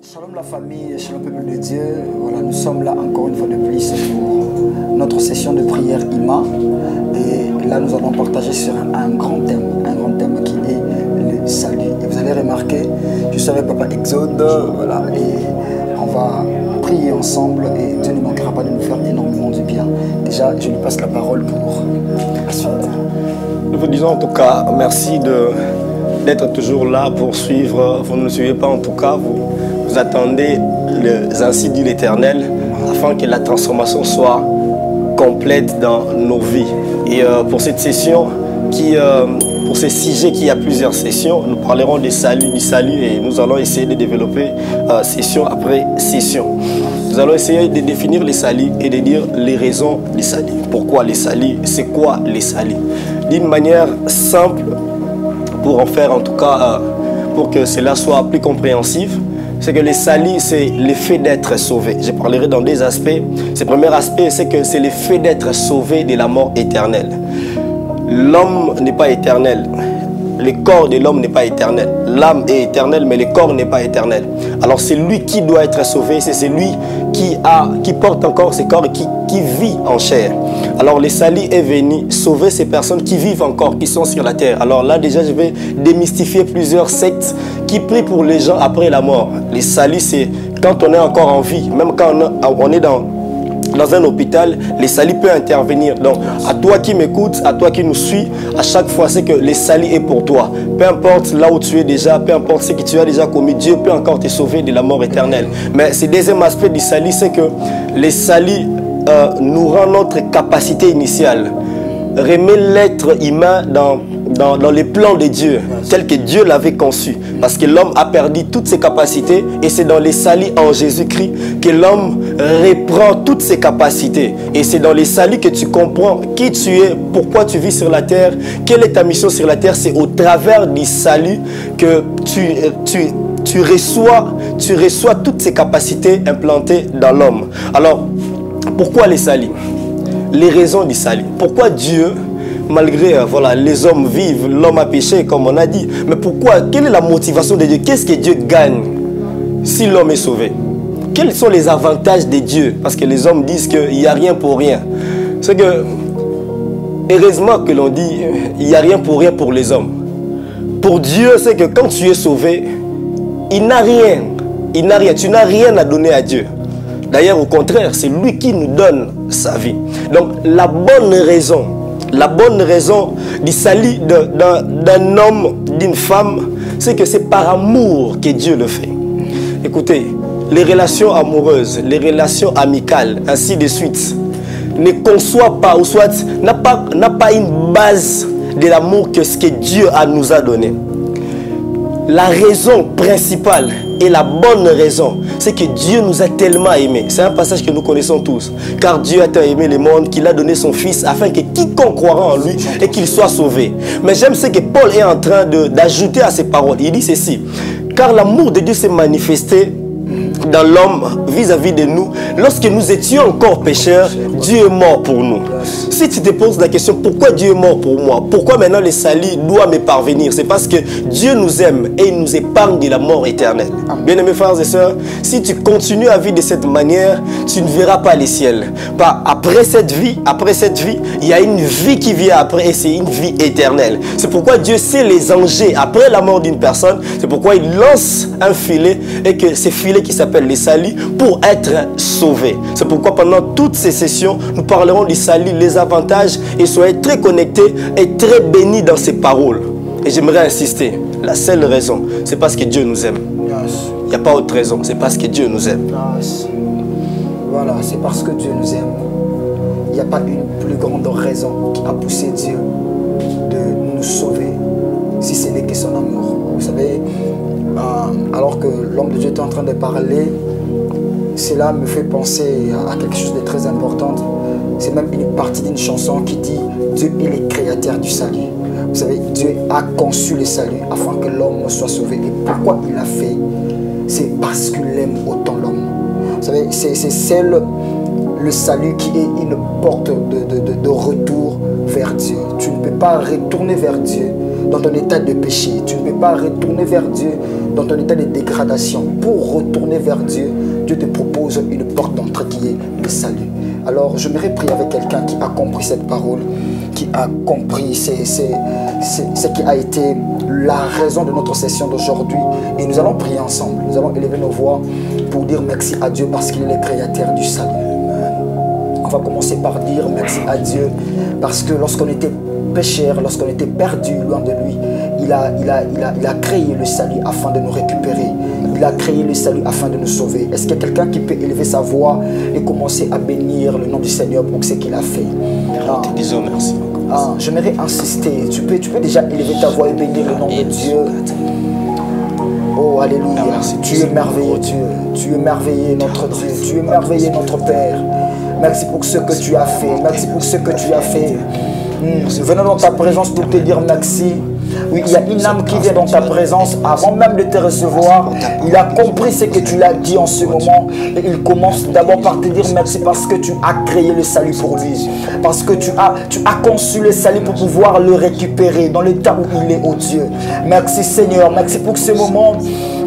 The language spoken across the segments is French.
Shalom la famille, shalom peuple de Dieu. Voilà, nous sommes là encore une fois de plus pour notre session de prière IMA. Et là, nous allons partager sur un grand thème qui est le salut. Et vous allez remarquer, je suis avec Papa Exode, voilà, et on va prier ensemble et Dieu ne manquera pas de nous faire énormément du bien. Déjà, je lui passe la parole pour la suite. Nous vous disons en tout cas merci d'être toujours là pour suivre. Vous ne nous suivez pas en tout cas, vous attendez les ainsi dit l'Éternel afin que la transformation soit complète dans nos vies. Et pour cette session, pour ce sujet qui a plusieurs sessions, nous parlerons du salut et nous allons essayer de développer session après session. Nous allons essayer de définir les saluts et de dire les raisons des saluts. Pourquoi les saluts? C'est quoi les saluts? D'une manière simple, pour en faire en tout cas, pour que cela soit plus compréhensif, c'est que les saluts, c'est le fait d'être sauvé. Je parlerai dans deux aspects. Ce premier aspect, c'est que c'est le fait d'être sauvé de la mort éternelle. L'homme n'est pas éternel. Le corps de l'homme n'est pas éternel. L'âme est éternelle, mais le corps n'est pas éternel. Alors c'est lui qui doit être sauvé, c'est celui qui porte encore ce corps et qui vit en chair. Alors le salut est venu sauver ces personnes qui vivent encore, qui sont sur la terre. Alors là déjà je vais démystifier plusieurs sectes qui prient pour les gens après la mort. Le salut c'est quand on est encore en vie, même quand on est dans un hôpital, le salut peut intervenir. Donc, à toi qui m'écoutes, à toi qui nous suis, à chaque fois, c'est que le salut est pour toi. Peu importe là où tu es déjà, peu importe ce que tu as déjà commis, Dieu peut encore te sauver de la mort éternelle. Mais ce deuxième aspect du salut, c'est que le salut nous rend notre capacité initiale. Remet l'être humain dans les plans de Dieu, tel que Dieu l'avait conçu. Parce que l'homme a perdu toutes ses capacités et c'est dans les saluts en Jésus-Christ que l'homme reprend toutes ses capacités. Et c'est dans les saluts que tu comprends qui tu es, pourquoi tu vis sur la terre, quelle est ta mission sur la terre. C'est au travers du salut que tu reçois toutes ces capacités implantées dans l'homme. Alors, pourquoi les saluts? Les raisons du salut. Pourquoi Dieu, malgré voilà, les hommes vivent, l'homme a péché comme on a dit, mais pourquoi? Quelle est la motivation de Dieu? Qu'est-ce que Dieu gagne si l'homme est sauvé? Quels sont les avantages de Dieu? Parce que les hommes disent qu'il n'y a rien pour rien. C'est que, heureusement que l'on dit, il n'y a rien pour les hommes. Pour Dieu, c'est que quand tu es sauvé, il n'a rien. Tu n'as rien à donner à Dieu. D'ailleurs, au contraire, c'est lui qui nous donne sa vie. Donc, la bonne raison du salut d'un homme, d'une femme, c'est que c'est par amour que Dieu le fait. Écoutez, les relations amoureuses, les relations amicales, ainsi de suite, ne conçoivent pas, ou soit n'a pas une base de l'amour que ce que Dieu nous a donné. La raison principale et la bonne raison, c'est que Dieu nous a tellement aimés. C'est un passage que nous connaissons tous. Car Dieu a tant aimé le monde qu'il a donné son Fils afin que quiconque croira en lui et qu'il soit sauvé. Mais j'aime ce que Paul est en train d'ajouter à ces paroles. Il dit ceci: car l'amour de Dieu s'est manifesté dans l'homme vis-à-vis de nous. Lorsque nous étions encore pécheurs, Dieu est mort pour nous. Si tu te poses la question, pourquoi Dieu est mort pour moi? Pourquoi maintenant le salut doit me parvenir? C'est parce que Dieu nous aime et il nous épargne de la mort éternelle. Bien-aimés frères et sœurs, si tu continues à vivre de cette manière, tu ne verras pas le ciel. Après cette vie, il y a une vie qui vient après et c'est une vie éternelle. C'est pourquoi Dieu sait les dangers après la mort d'une personne. C'est pourquoi il lance un filet et que ce filet qui s'appelle les saluts pour être sauvé. C'est pourquoi pendant toutes ces sessions, nous parlerons du salut, les avantages, et soyez très connectés et très bénis dans ces paroles. Et j'aimerais insister, la seule raison, c'est parce que Dieu nous aime. Il n'y a pas autre raison, c'est parce que Dieu nous aime. Voilà, c'est parce que Dieu nous aime. Il n'y a pas une plus grande raison qui a poussé Dieu de nous sauver, si ce n'est que son amour. Vous savez, alors que l'homme de Dieu est en train de parler, cela me fait penser à quelque chose de très important. C'est même une partie d'une chanson qui dit Dieu est le créateur du salut. Vous savez, Dieu a conçu le salut afin que l'homme soit sauvé. Et pourquoi il l'a fait? C'est parce qu'il aime autant l'homme. Vous savez, c'est le salut qui est une porte de retour vers Dieu. Tu ne peux pas retourner vers Dieu dans ton état de péché. Tu ne peux pas retourner vers Dieu dans ton état de dégradation. Pour retourner vers Dieu, Dieu te propose une porte d'entrée qui est le salut. Alors, j'aimerais prier avec quelqu'un qui a compris cette parole, qui a compris ce qui a été la raison de notre session d'aujourd'hui. Et nous allons prier ensemble. Nous allons élever nos voix pour dire merci à Dieu parce qu'il est le créateur du salut. On va commencer par dire merci à Dieu parce que lorsqu'on était pécheur, lorsqu'on était perdu loin de lui, il a créé le salut afin de nous récupérer. Il a créé le salut afin de nous sauver. Est-ce qu'il y a quelqu'un qui peut élever sa voix et commencer à bénir le nom du Seigneur pour ce qu'il a fait? Disons merci. J'aimerais insister. Tu peux déjà élever ta voix et bénir le nom de Dieu. Oh, alléluia. Tu es merveilleux, Dieu. Tu es merveilleux, notre Dieu. Tu es merveilleux, notre Père. Merci pour ce que tu as fait. Merci pour ce que tu as fait. Venons dans ta présence pour te dire merci. Oui, il y a une âme qui vient dans ta présence avant même de te recevoir. Il a compris ce que tu l'as dit en ce moment. Et il commence d'abord par te dire merci parce que tu as créé le salut pour lui. Parce que tu as conçu le salut pour pouvoir le récupérer dans l'état où il est, oh Dieu. Merci Seigneur, merci pour ce moment.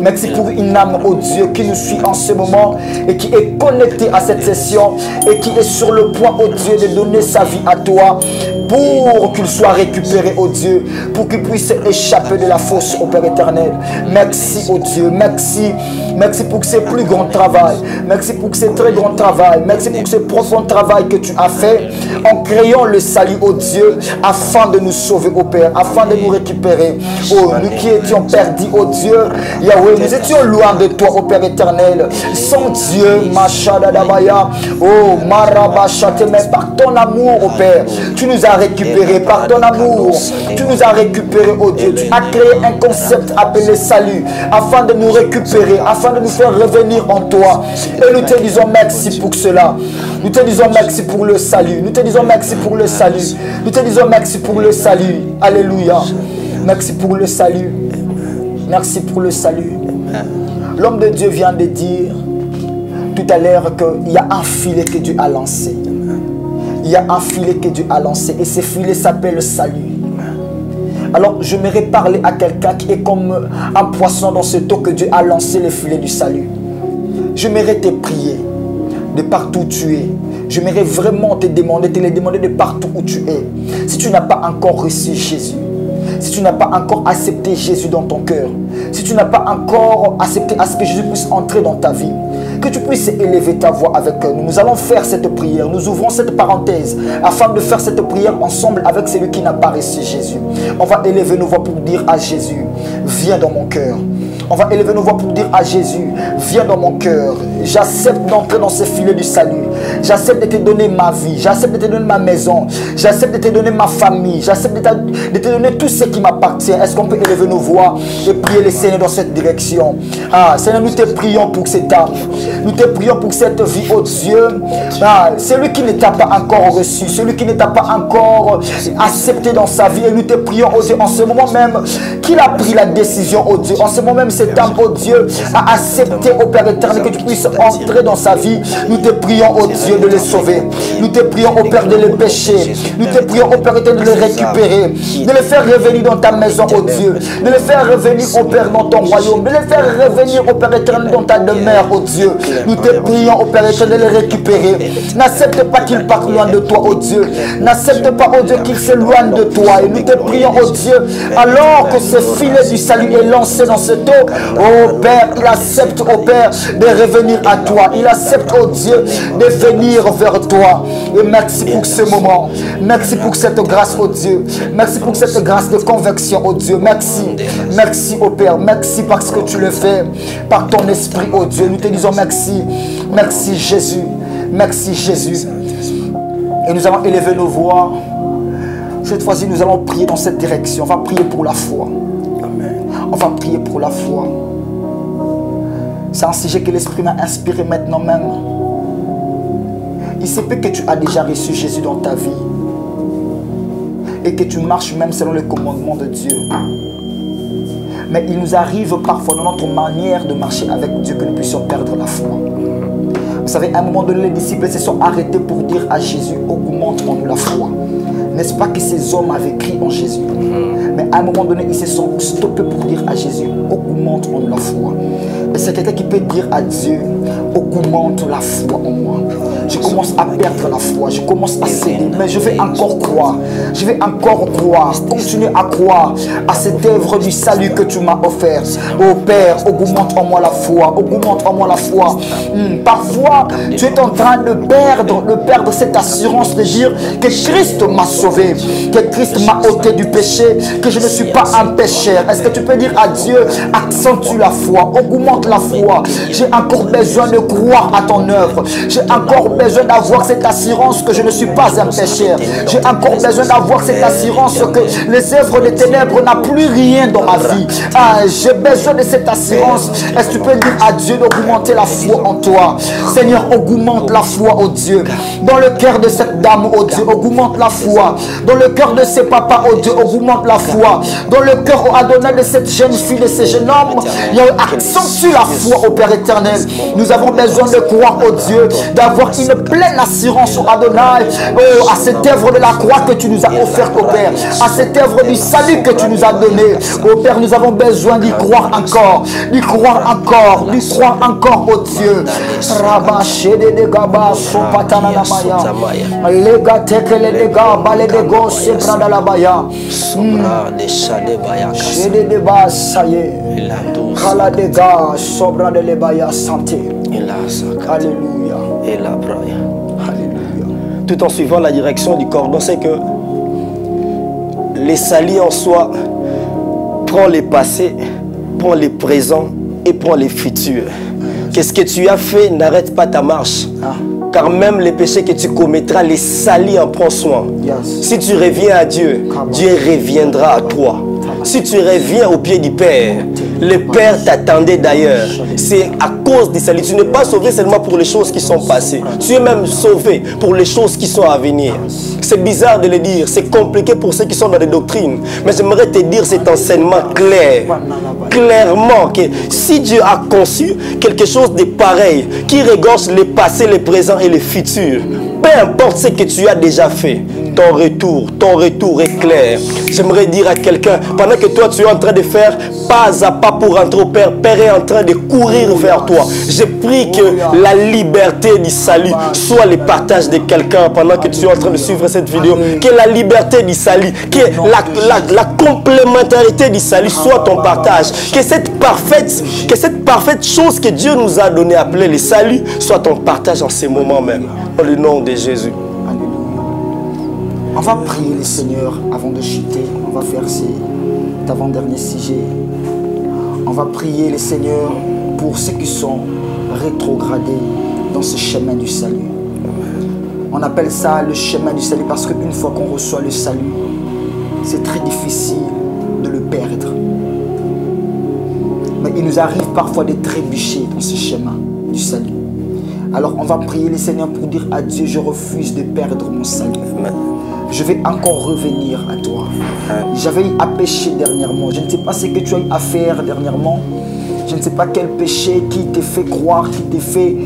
Merci pour une âme, oh Dieu, qui nous suit en ce moment et qui est connectée à cette session et qui est sur le point, oh Dieu, de donner sa vie à toi pour qu'il soit récupéré, oh Dieu, pour qu'il puisse échapper de la fosse au Père éternel. Merci, oh Dieu, merci. Merci pour ce plus grand travail. Merci pour ce très grand travail. Merci pour ce profond travail que tu as fait en créant le salut, oh Dieu, afin de nous sauver, oh Père, afin de nous récupérer. Oh, nous qui étions perdus, oh Dieu, Yahweh, nous étions loin de toi, ô Père éternel. Sans Dieu, Machadadabaya, oh Marabachate, mais par ton amour, ô Père, tu nous as récupérés. Par ton amour, tu nous as récupérés, ô Dieu. Tu as créé un concept appelé salut, afin de nous récupérer, afin de nous faire revenir en toi. Et nous te disons merci pour cela. Nous te disons merci pour le salut. Nous te disons merci pour le salut. Nous te disons merci pour le salut. Alléluia. Merci pour le salut. Merci pour le salut. L'homme de Dieu vient de dire tout à l'heure qu'il y a un filet que Dieu a lancé. Il y a un filet que Dieu a lancé et ce filet s'appelle le salut. Alors j'aimerais parler à quelqu'un qui est comme un poisson dans ce eau que Dieu a lancé le filet du salut. J'aimerais te prier de partout où tu es. J'aimerais vraiment te le demander de partout où tu es. Si tu n'as pas encore reçu Jésus, si tu n'as pas encore accepté Jésus dans ton cœur, si tu n'as pas encore accepté à ce que Jésus puisse entrer dans ta vie, que tu puisses élever ta voix avec nous. Nous allons faire cette prière. Nous ouvrons cette parenthèse afin de faire cette prière ensemble avec celui qui n'a pas reçu Jésus. On va élever nos voix pour dire à Jésus, viens dans mon cœur. On va élever nos voix pour dire à Jésus, viens dans mon cœur. J'accepte d'entrer dans ce filet du salut. J'accepte de te donner ma vie. J'accepte de te donner ma maison. J'accepte de te donner ma famille. J'accepte de te donner tout ce qui m'appartient. Est-ce qu'on peut élever nos voix et prier le Seigneur dans cette direction? Seigneur, nous te prions pour cette âme. Nous te prions pour cette vie, oh Dieu. Celui qui ne t'a pas encore reçu, celui qui ne t'a pas encore accepté dans sa vie. Et nous te prions, oh Dieu, en ce moment même, qu'il a pris la décision, oh Dieu. En ce moment même, cette âme, oh Dieu, a accepté, oh Père éternel, que tu puisses entrer dans sa vie. Nous te prions, oh Dieu, de le sauver. Nous te prions, oh Père, de le pécher. Nous te prions, oh Père éternel, de le récupérer. De le faire revenir dans ta maison, oh Dieu. De le faire revenir, oh Père, dans ton royaume. De le faire revenir, oh Père éternel, dans ta demeure, oh Dieu. Nous te prions, oh Père éternel, de le récupérer. N'accepte pas qu'il parte loin de toi, oh Dieu. N'accepte pas, oh Dieu, qu'il s'éloigne de toi. Et nous te prions, oh Dieu, alors que ce filet du salut est lancé dans cette eau, oh Père, il accepte, oh Père, de revenir à toi. Il accepte, oh Dieu, de venir vers toi. Et merci pour ce moment. Merci pour cette grâce, oh Dieu. Merci pour cette grâce de conviction, oh Dieu. Merci. Merci, oh Père. Merci parce que tu le fais par ton esprit, oh Dieu. Nous te disons merci. Merci Jésus. Merci Jésus. Et nous allons élever nos voix. Cette fois-ci, nous allons prier dans cette direction. On va prier pour la foi. On va prier pour la foi. C'est un sujet que l'Esprit m'a inspiré maintenant même. Il se peut que tu as déjà reçu Jésus dans ta vie et que tu marches même selon les commandements de Dieu. Mais il nous arrive parfois dans notre manière de marcher avec Dieu que nous puissions perdre la foi. Vous savez, à un moment donné, les disciples se sont arrêtés pour dire à Jésus, augmente en nous la foi. N'est-ce pas que ces hommes avaient crié en Jésus? Mais à un moment donné, ils se sont stoppés pour dire à Jésus, augmente en la foi. Et c'est quelqu'un qui peut dire à Dieu, augmente la foi en moi. Je commence à perdre la foi, je commence à céder, mais je vais encore croire. Je vais encore croire, continuer à croire à cette œuvre du salut que tu m'as offert. Oh Père, augmente en moi la foi, augmente en moi la foi. Parfois, tu es en train de perdre cette assurance de dire que Christ m'a sauvé, que Christ m'a ôté du péché, que je ne suis pas un pécheur. Est-ce que tu peux dire à Dieu, accentue la foi, augmente la foi. J'ai encore besoin de croire à ton œuvre. J'ai encore besoin d'avoir cette assurance que je ne suis pas un pécheur. J'ai encore besoin d'avoir cette assurance que les œuvres des ténèbres n'ont plus rien dans ma vie. J'ai besoin de cette assurance. Est-ce que tu peux dire à Dieu d'augmenter la foi en toi? Seigneur, augmente la foi, oh Dieu. Dans le cœur de cette dame, oh Dieu, augmente la foi. Dans le cœur de ces papas, oh Dieu, augmente la foi. Dans le cœur, oh Adonai, de cette jeune fille, de ces jeunes hommes, il y a accentue la foi au Père éternel. Nous avons besoin de croire, oh Dieu, d'avoir une pleine assurance, oh Adonai, oh, à cette œuvre de la croix que tu nous as offerte, oh Père, à cette œuvre du salut que tu nous as donné. Oh Père, nous avons besoin d'y croire encore, d'y croire encore, d'y croire encore, oh Dieu. Alléluia. Tout en suivant la direction du cordon, c'est que les salis en soi prend les passés, prend les présents et prend les futurs. Qu'est-ce que tu as fait? N'arrête pas ta marche. Car même les péchés que tu commettras, les salis en prend soin. Si tu reviens à Dieu, Dieu reviendra à toi. Si tu reviens au pied du Père, le Père t'attendait d'ailleurs. C'est à cause du salut. Tu n'es pas sauvé seulement pour les choses qui sont passées. Tu es même sauvé pour les choses qui sont à venir. C'est bizarre de le dire. C'est compliqué pour ceux qui sont dans les doctrines. Mais j'aimerais te dire cet enseignement clair. Clairement que si Dieu a conçu quelque chose de pareil, qui regorge les passés, les présents et les futurs, peu importe ce que tu as déjà fait, ton retour est clair. J'aimerais dire à quelqu'un, pendant que toi tu es en train de faire pas à pas pour rentrer au Père, Père est en train de courir vers toi. Je prie que la liberté du salut soit le partage de quelqu'un pendant que tu es en train de suivre cette vidéo. Que la liberté du salut, que la complémentarité du salut soit ton partage. Que cette parfaite chose que Dieu nous a donnée, appelée le salut, soit ton partage en ces moments même. Dans le nom de Jésus. On va prier le Seigneur avant de chuter. On va faire cet avant-dernier sujet. On va prier le Seigneur pour ceux qui sont rétrogradés dans ce chemin du salut. On appelle ça le chemin du salut parce qu'une fois qu'on reçoit le salut, c'est très difficile de le perdre. Mais il nous arrive parfois de trébucher dans ce chemin du salut. Alors on va prier le Seigneur pour dire à Dieu, je refuse de perdre mon salut. Je vais encore revenir à toi. J'avais eu à pécher dernièrement. Je ne sais pas ce que tu as eu à faire dernièrement. Je ne sais pas quel péché qui te fait croire, qui te fait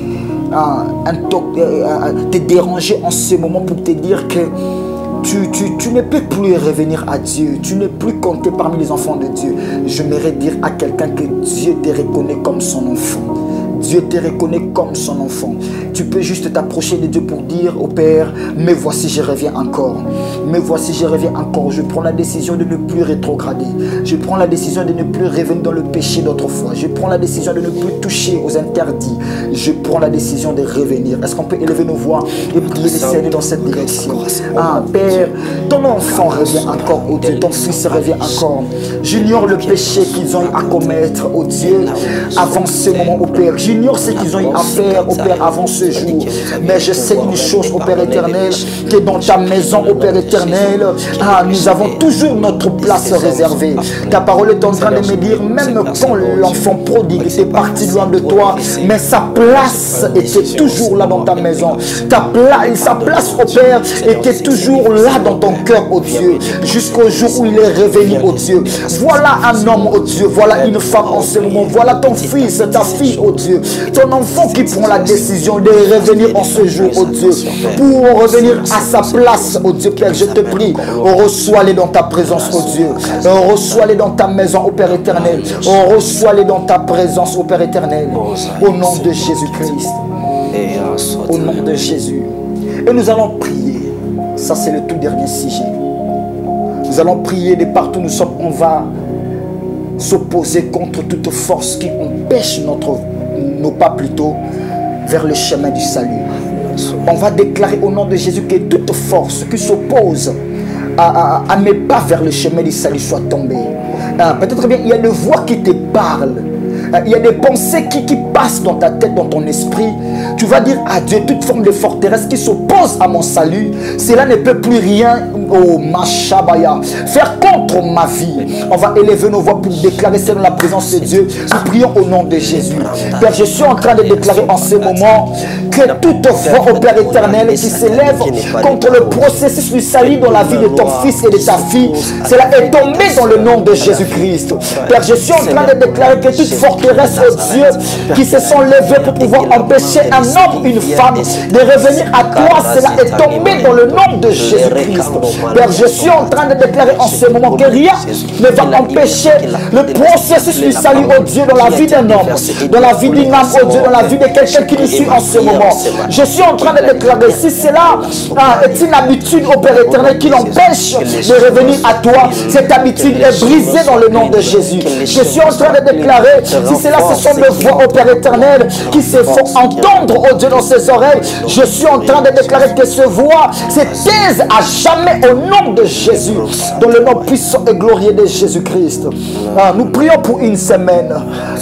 te déranger en ce moment pour te dire que tu ne peux plus revenir à Dieu. Tu n'es plus compté parmi les enfants de Dieu. J'aimerais dire à quelqu'un que Dieu te reconnaît comme son enfant. Dieu te reconnaît comme son enfant. Tu peux juste t'approcher de Dieu pour dire au Père, mais voici je reviens encore. Mais voici je reviens encore. Je prends la décision de ne plus rétrograder. Je prends la décision de ne plus revenir dans le péché d'autrefois. Je prends la décision de ne plus toucher aux interdits. Je prends la décision de revenir. Est-ce qu'on peut élever nos voix et prier le Seigneur dans cette direction? Père, ton enfant revient encore, oh Dieu. Ton fils revient encore. J'ignore le péché qu'ils ont eu à commettre, oh Dieu, avant ce moment, oh Père. J'ignore ce qu'ils ont eu à faire, oh Père, avant ce jour. Mais je sais une chose, oh Père éternel, que dans ta maison, oh Père éternel, nous avons toujours notre place réservée. Ta parole est en train de me dire, même quand l'enfant prodigue était parti loin de toi, mais sa place était toujours là dans ta maison. Sa place, oh Père, était toujours là dans ton cœur, oh Dieu, jusqu'au jour où il est revenu, oh Dieu. Voilà un homme, oh Dieu, voilà une femme en ce moment, voilà ton fils, ta fille, oh Dieu, ton enfant qui prend la décision de de revenir en ce jour, oh Dieu, pour revenir à sa place, oh Dieu, Père, je te prie, reçois-les dans ta présence, oh Dieu, reçois-les dans ta maison, oh Père éternel, reçois-les dans ta présence, oh Père éternel, au nom de Jésus-Christ, au nom de Jésus. Et nous allons prier, ça c'est le tout dernier sujet. Nous allons prier de partout où nous sommes, on va s'opposer contre toute force qui empêche nos pas plutôt vers le chemin du salut. On va déclarer au nom de Jésus que toute force qui s'oppose à mes pas vers le chemin du salut soit tombée. Peut-être bien il y a des voix qui te parlent. Il y a des pensées qui passent dans ta tête, dans ton esprit. Tu vas dire à Dieu, toute forme de forteresse qui s'oppose à mon salut, cela ne peut plus rien, oh Machabaya, faire contre ma vie. On va élever nos voix pour déclarer cela dans la présence de Dieu. Nous prions au nom de Jésus. Père, je suis en train de déclarer en ce moment que toute voix au Père éternel qui s'élève contre le processus du salut dans la vie de ton fils et de ta fille, cela est tombé dans le nom de Jésus-Christ. Père, je suis en train de déclarer que toute forteresse, oh Dieu, qui se sont levées pour pouvoir empêcher un homme, une femme de revenir à toi, cela est tombé dans le nom de Jésus-Christ. Père, je suis en train de déclarer en ce moment que rien ne va empêcher le processus du salut, oh Dieu, dans la vie d'un homme, dans la vie d'une âme, oh Dieu, dans la vie de quelqu'un qui nous suit en ce moment. Je suis en train de déclarer, si cela est une habitude au Père éternel qui l'empêche de revenir à toi, cette habitude est brisée dans le nom de Jésus. Je suis en train de déclarer, si cela ce sont des voix au Père éternel qui se font entendre, oh Dieu, dans ses oreilles, je suis en train de déclarer que ces voix se taisent à jamais au nom de Jésus, dans le nom puissant et glorieux de Jésus-Christ. Nous prions pour une semaine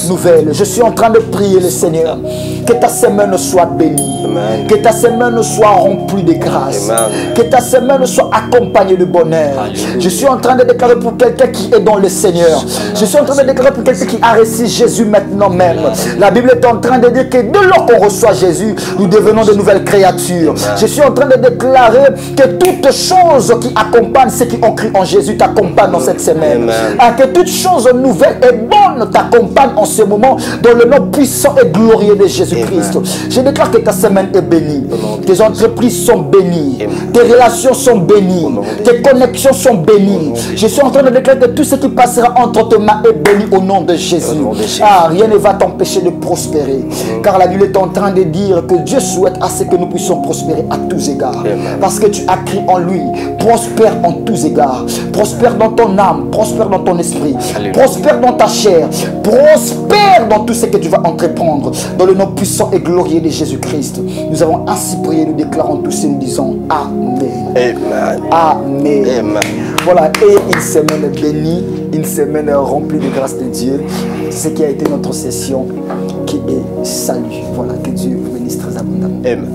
nouvelle. Je suis en train de prier le Seigneur, que ta semaine soit bénie, que ta semaine soit remplie de grâce, que ta semaine soit accompagnée de bonheur. Je suis en train de déclarer pour quelqu'un qui est dans le Seigneur. Je suis en train de déclarer pour quelqu'un qui a reçu Jésus maintenant même. La Bible est en train de dire que dès lors qu'on reçoit Jésus, nous devenons de nouvelles créatures. Je suis en train de déclarer que toute chose qui accompagne ceux qui ont cru en Jésus t'accompagne dans cette semaine. Que toute chose nouvelle et bonne t'accompagne en ce moment dans le nom puissant et glorieux de Jésus-Christ. Je déclare que ta semaine est bénie. Tes entreprises sont bénies. Tes relations sont bénies. Tes connexions sont bénies. Je suis en train de déclarer que tout ce qui passera entre tes mains est béni au nom de Jésus. Rien ne va t'empêcher de prospérer. Car la Bible est en train de dire que Dieu souhaite à ce que nous puissions prospérer à tous égards. Parce que tu as crié en lui. Prospère en tous égards. Prospère dans ton âme. Prospère dans ton esprit. Prospère dans ta chair. Prospère dans tout ce que tu vas entreprendre. Dans le nom puissant et glorieux de Jésus-Christ. Nous avons ainsi prié, nous déclarons tous et nous disons Amen. Amen. Amen. Amen. Voilà, et une semaine bénie, une semaine remplie de grâce de Dieu. C'est ce qui a été notre session qui est salut. Voilà, que Dieu vous bénisse très abondamment. Amen.